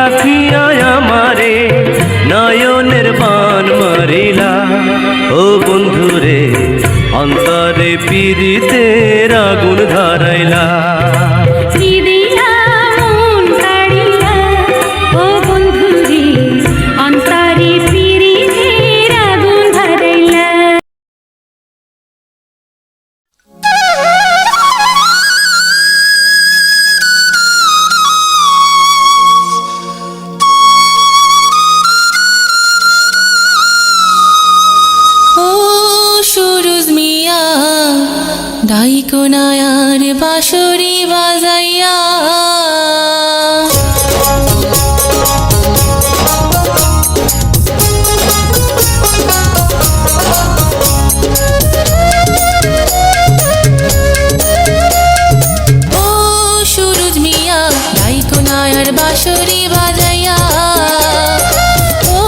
রাখিয়া আমারে নয়নের বান মারিলা। ও বন্ধুরে অন্তরে পীড়িতের আগুন ধরাইলা। ডাইকোনায়ার বাঁশরি বাজাইয়া ও সুরুজ মিয়া ডাইকোনায়ার বাঁশরি বাজাইয়া। ও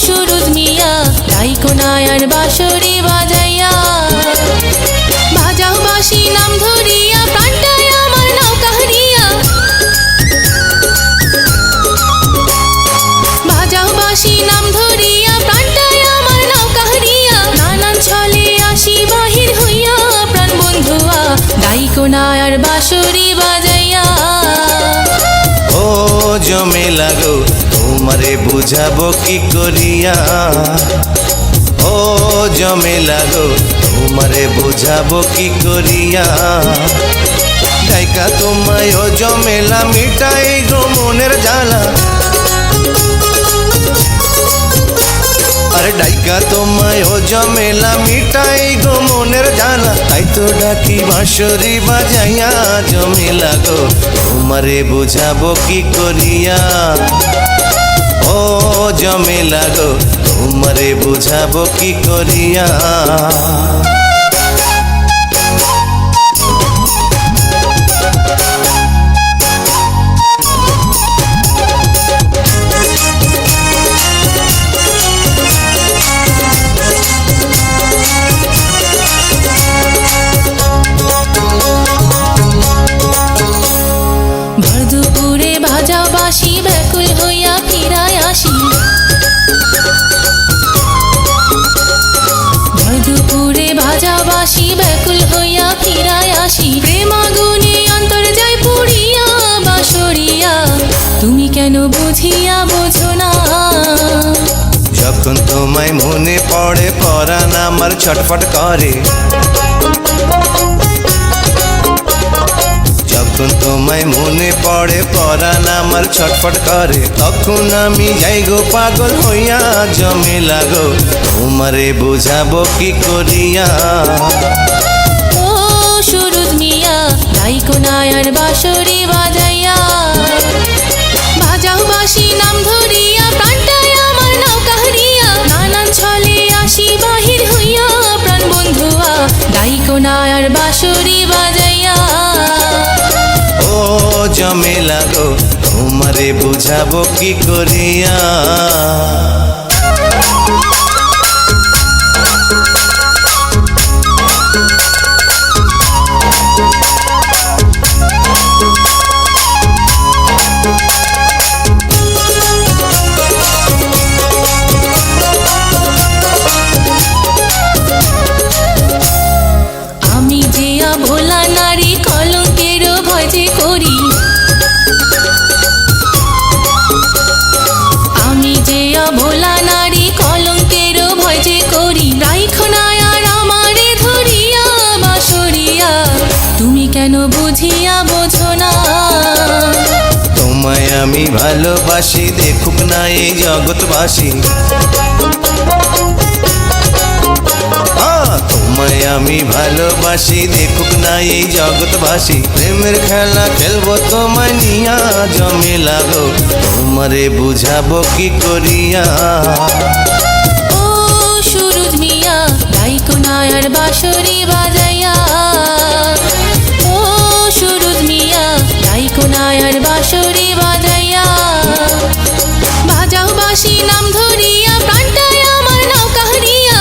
সুরুজ মিয়া ডাইকোনায়ার বাঁশরি বাজাইয়া। বাজাও বাঁশি নাম ধরিয়া প্রাণটায় আমার নৌকা হারিয়া। বাজাও বাঁশি নাম ধরিয়া প্রাণটায় আমার নৌকা হারিয়া। নানান ছলে আসি বাহির হইয়া প্রাণ বন্ধুয়া ডাইকোনায়ার বাঁশরি বাজাইয়া। ও জমে লাগো তোমারে বুঝাবো কি করিয়া। ও জমে লাগো তোমারে বুঝাবো কি করিয়া। ডাইকা তোমায় ও জমেলা মিটাই গো মনের জ্বালা। আরে ডাইকা তোমায় ও জমেলা মিটাই গো মনের জ্বালা। তাই তো ডাকি বাঁশরি বাজাইয়া জমে লাগো তোমারে বুঝাবো কি করিয়া। ও জমে লাগো তোমারে বুঝাবো কি করিয়া। ভরদুপুরে বাজাও বাঁশি ব্যাকুল হইয়া ফিরায় আসি। ভরদুপুরে বাজাও বাঁশি ব্যাকুল হইয়া ফিরায় আসি। প্রেম আগুনে অন্তর যায় পুড়িয়া বাঁশরিয়া। তুমি কেন বুঝিয়া বোঝো না। যখন তোমায় মনে পড়ে পরাণ আমার ছটফট করে। যখন তোমায় মনে পড়ে পরাণ আমার ছটফট করে। তখন আমি যাই গো পাগল হইয়া জমে লাগো তোমারে বুঝাবো কি করিয়া। ও সুরুজ মিয়া ডাইকোনায়ার বাঁশরি বাজাইয়া। বাজাও বাঁশি নাম ধরিয়া প্রাণটায় আমার নৌকা হারিয়া। নানান ছলে আসি বাহির হইয়া প্রাণ বন্ধুয়া ডাইকোনায়ার বাঁশরি বাজাইয়া। ও জমে লাগো তোমারে বুঝাবো কি করিয়া। আমি যে ভোলা নারী কলঙ্কের ভয় যে করি। আমি যে ভোলা নারী কলঙ্কের ভয় যে করি। রাইখোনায়ার আমারে ধরিয়া বাঁশরিয়া। তুমি কেন বুঝিয়া বোঝো না। তোমায় আমি ভালোবাসি দেখুক না এই জগৎবাসী। তোমায় আমি ভালোবাসি দেখুক না এই জগৎবাসী। প্রেমের খেলা খেলবো তোমায় নিয়া জমে লাগো তোমারে বুঝাবো কি করিয়া। ও সুরুজ মিয়া ডাইকোনায়ার বাঁশরি বাজাইয়া। ও সুরুজ মিয়া ডাইকোনায়ার বাঁশরি বাজাইয়া। বাজাও বাঁশি নাম ধরিয়া প্রাণটায় আমার নৌকা হারিয়া।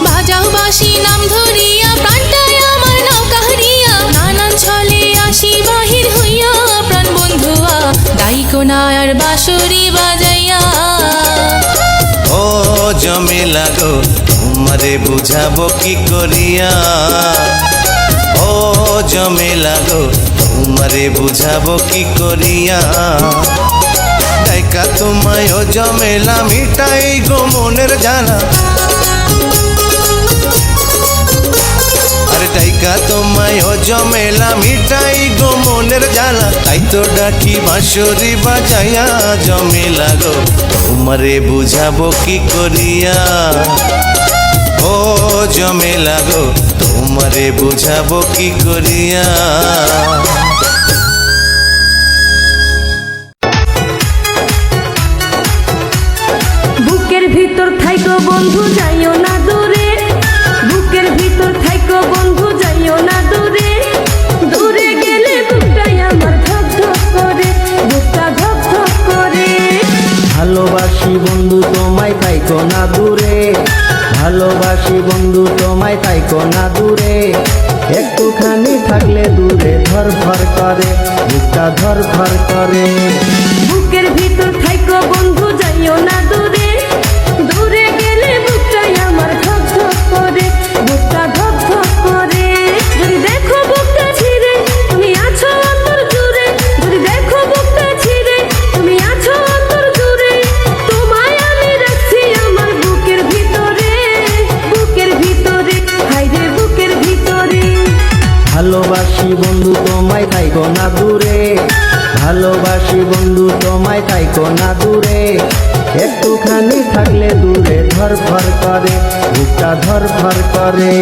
বাজাও বাঁশি নাম ধরিয়া প্রাণটায় আমার নৌকা হারিয়া। নানান ছলে আসি বাহির হইয়া তোমারে বুঝাবো কি করিয়া ও জমেলা গো তোমারে বুঝাবো কি করিয়া ডাইকা তোমায় ও জমেলা মিটাই গো মনের জ্বালা আরে ডাইকা তোমায় ও জমেলা মিটাই গো মনের জ্বালা তাই তো ডাকি বাঁশরি বাজাইয়া জমেলা গো তোমারে বুঝাবো কি করিয়া ও জমেলা গো তোমারে বুঝাবো কি করিয়া বুকের ভিতর থাইকো বন্ধু যাইও না দূরে বুকের ভিতর থাইকো বন্ধু যাইও না দূরে দূরে গেলে বুকটাই আমার ধক ধক করে বুকটা ধক ধক করে ভালোবাসি বন্ধু তোমায় থাইকো না দূরে ভালোবাসি বন্ধু তোমায় থাইকো না দূরে একটুখানি থাকলে দূরে ধর ধর করে বুকটা ধর ধর করে বুকের ভিতর থাইকো বন্ধু যাইও না দূরে দূরে গেলে বুকটাই আমার ধক ধক করে বুকটা ধক ধক করে যদি দেখো বুকটা ছিঁড়ে তুমি আছো অন্তর জুড়ে যদি দেখো বুকটা ছিঁড়ে তুমি আছো অন্তর জুড়ে তোমায় আমি রাখছি আমার বুকের ভিতরে হায়রে বুকের ভিতরে ভালোবাসি বন্ধু তোমায় থাইকো না দূরে ভালোবাসি বন্ধু তোমায় থাইকো না দূরে একটুখানি থাকলে দূরে ধর ধর করে বুকটা ধর ধর করে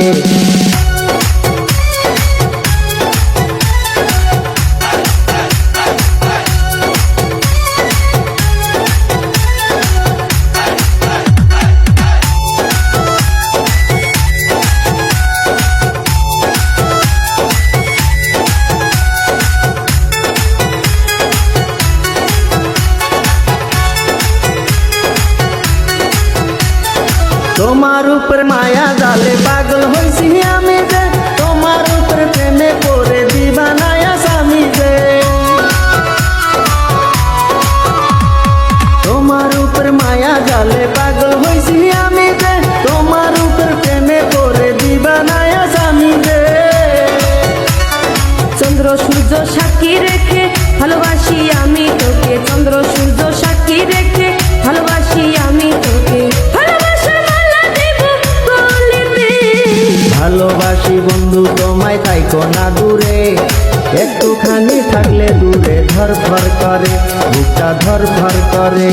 তোমার উপর মায়া জালে পাগল হইছি আমি যে তোমার উপর প্রেমে পড়ে দিবানায়া স্বামী যে তোমার উপর মায়া জালে পাগল হইছি আমি যে তোমার উপর প্রেমে পড়ে দিবানায়া স্বামী যে চন্দ্র সূর্য সাক্ষী রেখে ভালোবাসি আমি তোকে চন্দ্র সূর্য সাক্ষী রেখে ভালোবাসি আমি তোকে ভালোবাসি বন্ধু তোমায় থাইকো না দূরে একটুখানি থাকলে দূরে ধর ধর করে বুকটা ধর ধর করে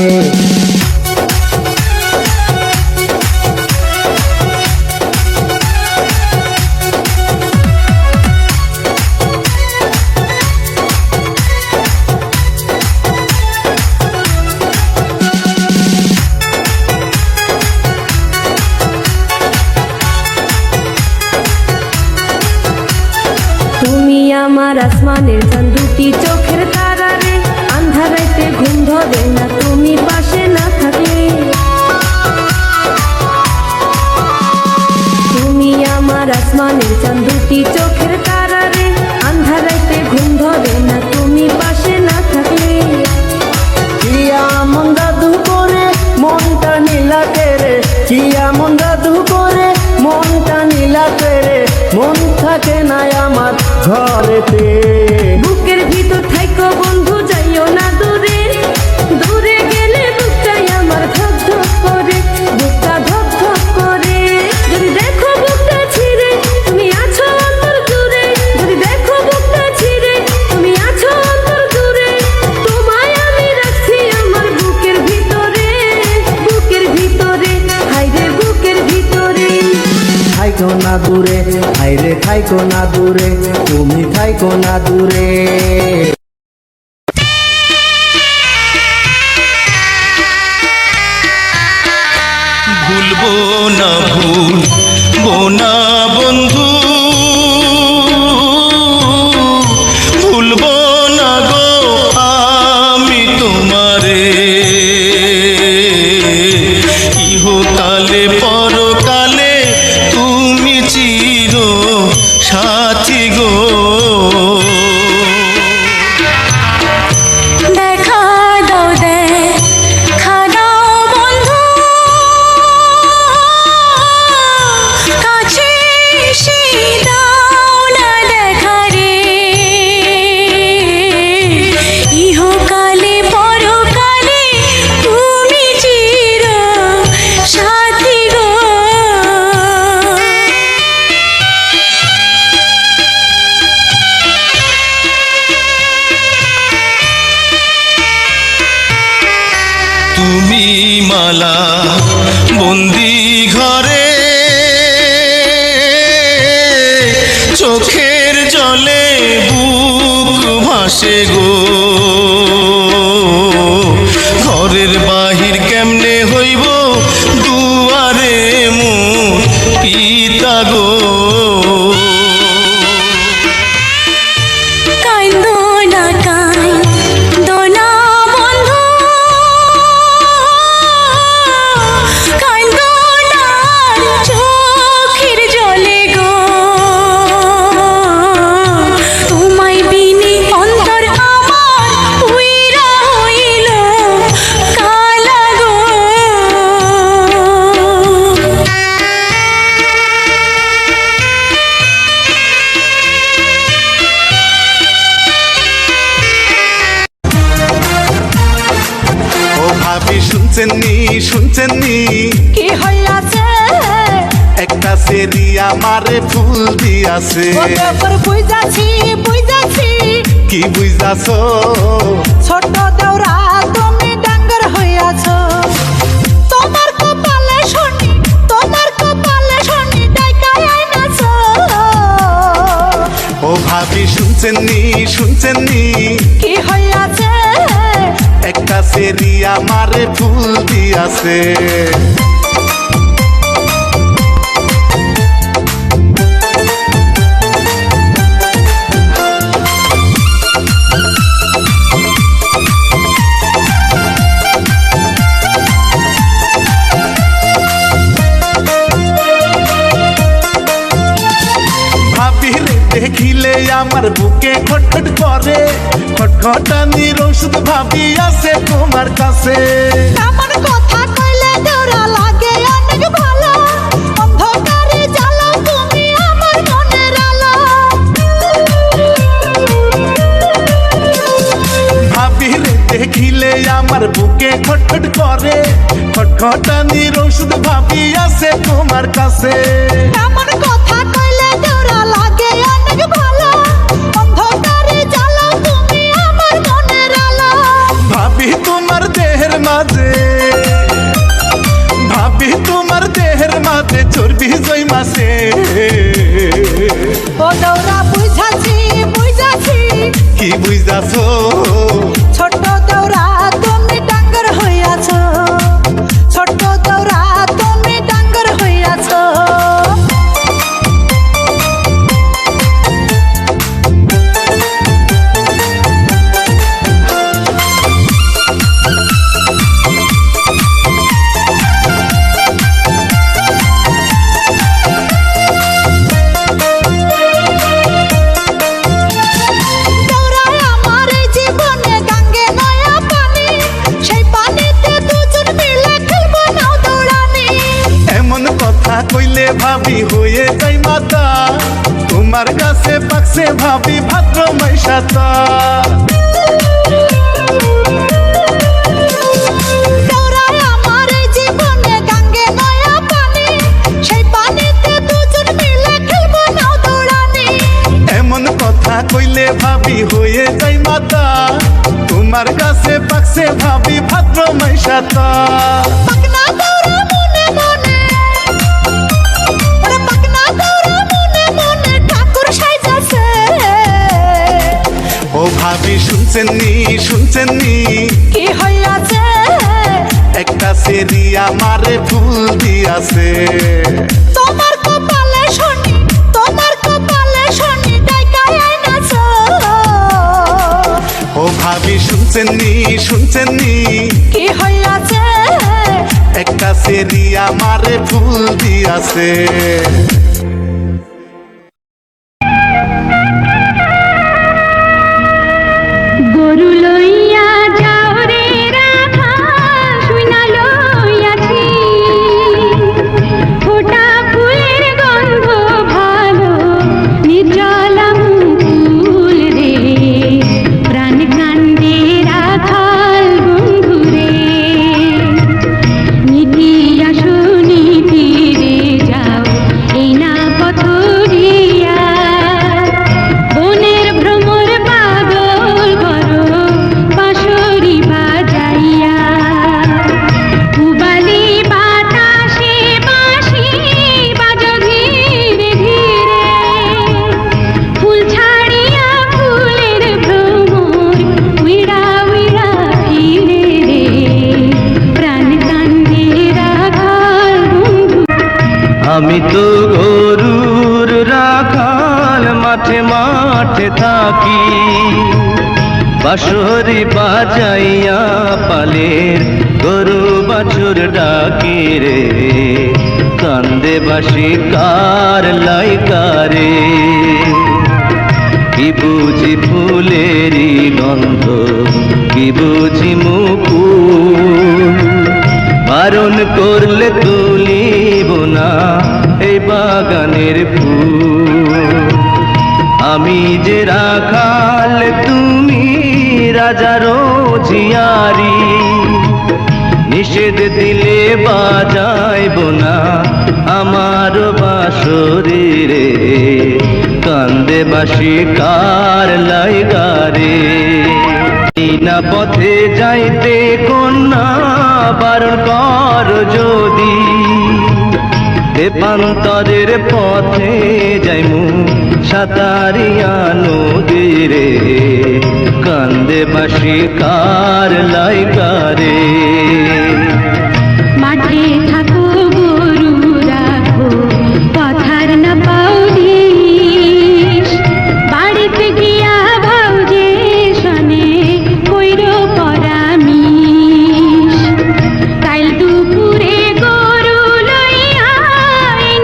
তুমি আমার আসমানের চাঁদ দুটি চোখের তারা রে আন্ধারাইতে ঘুম ধরে না তুমি পাশে না থাকলে তুমি আমার আসমানের চাঁদ দুটি চোখের তারা রে আন্ধারাইতে ঘুম ধরে না তুমি পাশে না থাকলে কিয়া মন জাদু করে মনটা নীলা কেরে কিয়া মন জাদু করে মনটা নীলা কেরে মন থাকে না আমার ঘরেতে বুকের ভিতর থাইকো বন্ধু যাইও না দূরে দূরে গেলে বুকটাই আমার ধক ধক করে বুকটা ধক ধক করে যদি দেখো বুকটা ছিঁড়ে তুমি আছো অন্তর জুড়ে যদি দেখো বুকটা ছিঁড়ে তুমি আছো অন্তর জুড়ে তোমায় আমি রাখছি আমার বুকের ভিতরে হায়রে বুকের ভিতরে থাইকো না দূরে হাইরে থাইকো না দূরে তুমি থাইকো না দূরে ভুলবো না ভুলবো না বন্ধু ভুলবো না গো আমি তোমারে ইহকালে পরকালে তুমি চির সাথী গো দেখা দাও দেখা দাও বন্ধু জ্বালা বন্দি ঘরে চোখের জলে বুক ভাসে গো ঘরের বাহির কেমনে হইব দুয়ারে মোর পিতা গো শুনছেননি কি হইয়াছে একটা সেরি আমারে ফুল দিয়াছে বুঝাছি কি বুঝাছো ছোট দেওরা তুমি ডাঙ্গর হইয়াছ তোমার কপালে শনি ডাইকায় আইনাছ ও ভাবি শুনছেননি কি হইয়াছে একটা সেরি আমারে ফুল দিয়াছে দেখিলে আমার বুকে খটখট করে খটখটানির ওষুধ ভাবি আছে তোমার কাছে আমার কথা কইলে দেওরা লাগে অনেক ভালো অন্ধকারে জ্বালাও তুমি আমার মনের আলো ভাবি রে দেখিলে আমার বুকে খটখট করে খটখটানির ওষুধ ভাবি আছে তোমার কাছে আমার কথা কইলে দেওরা লাগে অনেক ভালো অন্ধকারে জ্বালাও তুমি আমার মনের আলো ভাবি তোমার দেহের মাঝে চর্বি জইমাছে ও দেওরা বুঝাছি কি বুঝাছো ছোট দেওরা তুমি ডাঙ্গর হইয়াছ ছোট দেওরা তুমি ডাঙ্গর হইয়াছ কইলে ভাবি হয়ে যাই মাতা তোমার কাছে পাকছে ভাবি ভাদ্র মাইশাতা এমন কথা কইলে ভাবি হয়ে যাই মাতা তোমার কাছে পাকছে ভাবি ভাদ্র মাইশাতা ও ভাবি শুনছেননি কি হইয়াছে একটা সেরি আমারে ফুল দিয়াছে তোমার কপালে শনি ডাইকায় আইনাছ ও ভাবি শুনছেননি কি হইয়াছে একটা সেরি আমারে ফুল দিয়াছে গরু লইয়া যাও রে রাখা শুইনা লইয়াছি ফোটা ফুলের গন্ধ ভালো নির্জলা ফুল রে প্রাণ কান্দে রাখাল বন্ধু রে নিতিয়া শুনিতি রে যাও এই না মাঠে মাঠে থাকি, বাঁশরি বাজাইয়া পালের গরু বাছুর ডাকি রে, কান্দে বাঁশি কার লাইকারে। কি বুঝি ফুলেরই গন্ধ, কি বুঝি মুকুল, বারণ করলে তুলিব না এই বাগানের ফুল। আমি যে রাখাল তুমি রাজারও ঝিয়ারি, নিষেধ দিলে বাজাইব না আমার বাঁশরি রে, কান্দে বাঁশি কার লাইগারে। না পথে যাইতে কন্যা বারণ কর যদি, দেবান্তরের পথে যাইমু সাতারিয়া নদীরে, কান্দে বাঁশি কার লাইগারে। মাঠে থাকো গরু রাখো, কথার না পাও দিস, বাড়িতে গিয়া ভাউজে শনে কইরো পরামিস। কাল দুপুরে গরু লইয়া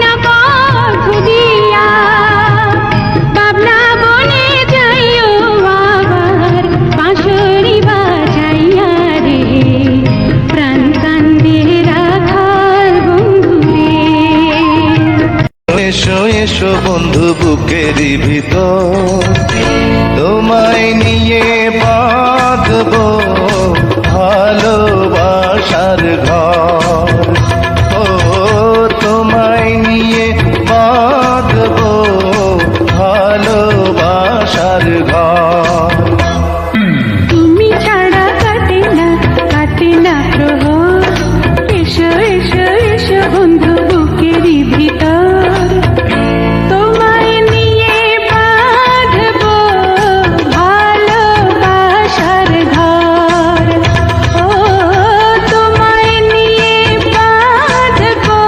না পথ দিয়া, বাবলা বনে যাইও আবার বাঁশরি বাজাইয়া রে, প্রাণ কান্দে রাখাল বন্ধু রে। এসো এসো বন্ধু বুকেরই ভিতর, তোমায় নিয়ে বাঁধবো ভালোবাসার ঘর। ও তোমায় নিয়ে বাঁধবো ভালোবাসার ঘর। তুমি ছাড়া কাটে না প্রহর, এসো এসো এসো বন্ধু বুকেরই ভিতর, তোমায় নিয়ে বাঁধবো ভালোবাসার ঘর। ও তোমায় নিয়ে বাঁধবো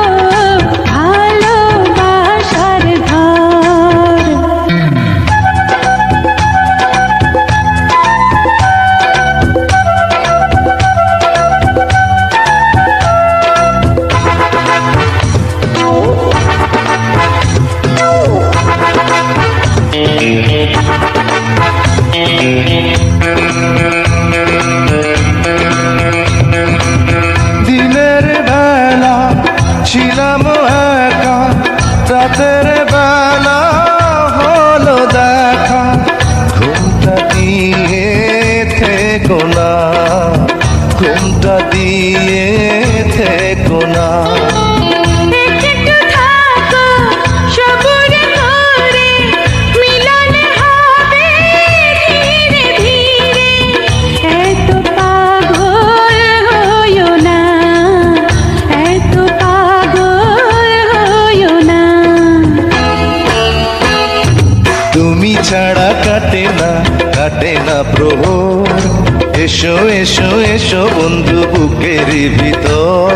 ভালোবাসার ঘর। দিনের বেলা ছিলাম একা, রাতের বেলা হলো দেখা, ঘুমটা দিয়ে থেকো না, ঘুমটা দিয়ে থেকো না। একটু থাকো সবুর করে, মিলন হবে ধীরে ধীরে, এত পাগল হইও না, এত পাগল হইও না। তুমি ছাড়া কাটে না প্রহর, এসো এসো এসো বন্ধু বুকেরই ভিতর,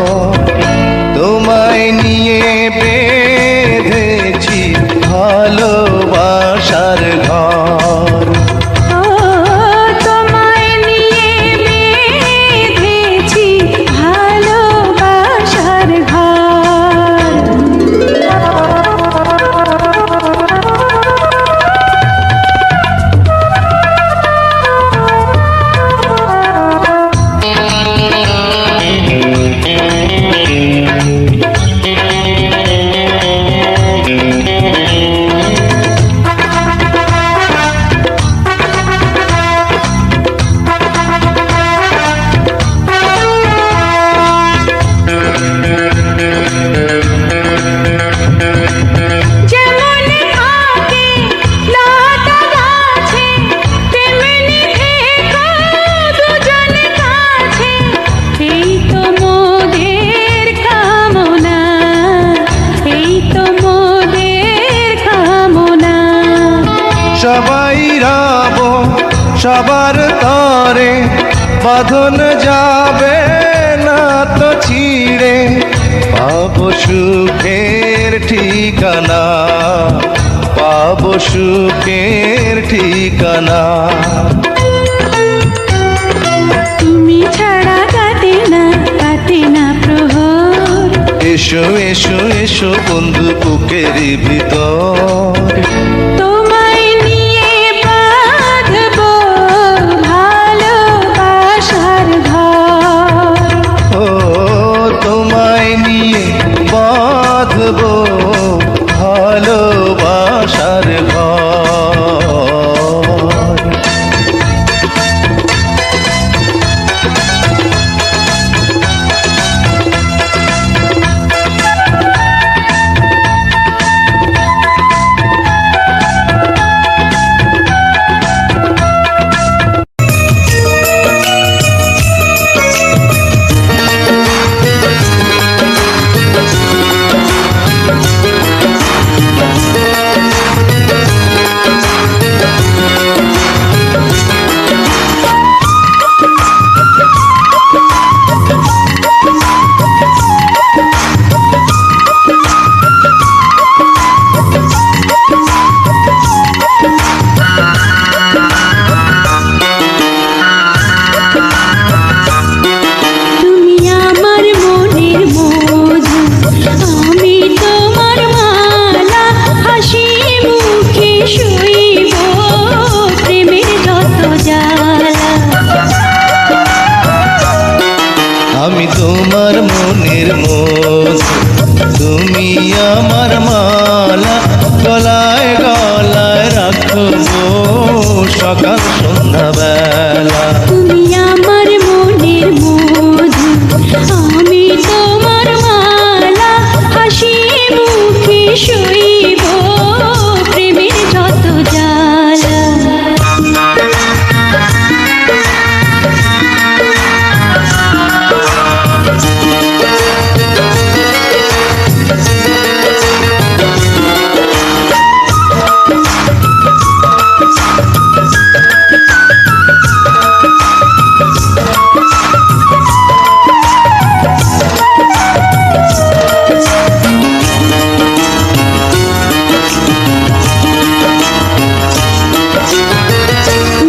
তোমায় নিয়ে বেঁধেছি ভালোবাসার ঘর। ও তোমায় নিয়ে বেঁধেছি ভালোবাসার ঘর। সবাই রব সবার তরে, বাঁধন যাবে না তো ছিঁড়ে, পাবো সুখের ঠিকানা, পাবো সুখের ঠিকানা। তুমি ছাড়া কাটে না প্রহর। এসো এসো এসো বন্ধু বুকের ভিতর, তোমায় নিয়ে বাঁধবো ভালোবাসার ঘর। ও তোমায় নিয়ে বাঁধবো ভালোবাসার ঘর। আমি তোমার মনের মধু, তুমি আমার মালা, গলায় গলায় রাখবো সকাল সন্ধ্যা বেলা। তুমি আমার মনের মধু, আমি তোমার মালা, হাসি মুখে শৈব প্রেমের যত জ্বালা।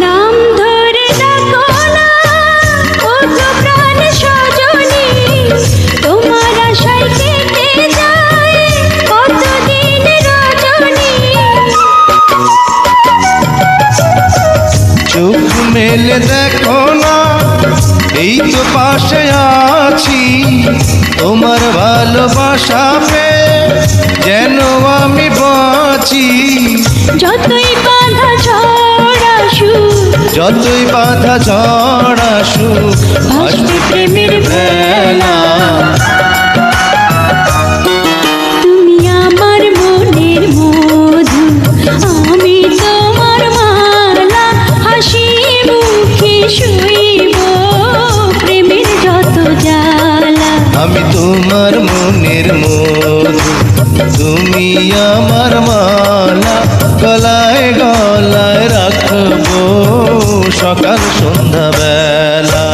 নাম ধরে ডাকো না ও গো প্রাণ সজনী, তোমার আশায় কেটে যায় কতদিন রজনী। চোখ মেলে দেখো না, এই তো পাশে আছি, তোমার ভালোবাসা পেয়ে যেন আমি বাঁচি। যতই বাধা ঝড় আসুক, যতই বাধা ঝড় আসুক, ভাসবে প্রেমের ভেলা। তুমি আমার মনের মধু, আমি তোমার মালা, হাসি মুখে শৈব প্রেমের যত জ্বালা। আমি তোমার মনের মধু, তুমি আমার মালা, গলায় গলায় রাখবো সকাল সন্ধ্যা বেলা।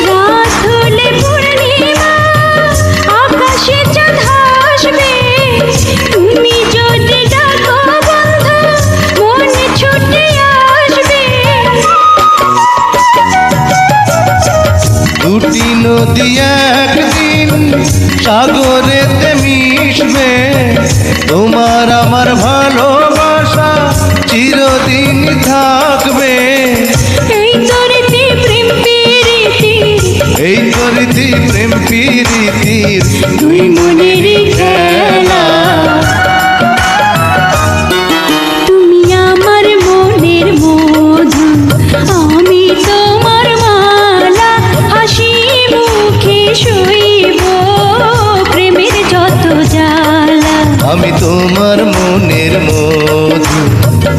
রাত হলে পূর্ণিমা, আকাশে চাঁদ হাসবে, তুমি যদি ডাকো বন্ধু, মনে ছুটে আসবে। দুটি নদী একদিন সাগরেতে মিশবে, তোমার আমার ভালোবাসা চিরদিন থাকবে। এই তো রীতি প্রেম প্রীতি, এই তো রীতি প্রেম প্রীতির দুই মনের খেলা। তুমি আমার মনের মধু, আমি তোমার মনের মধু,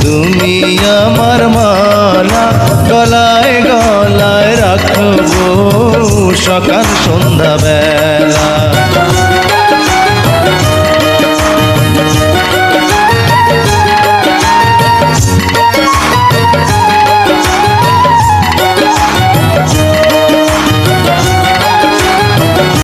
তুমি আমার মালা, গলায় গলায় রাখবো সকাল সন্ধ্যা বেলা।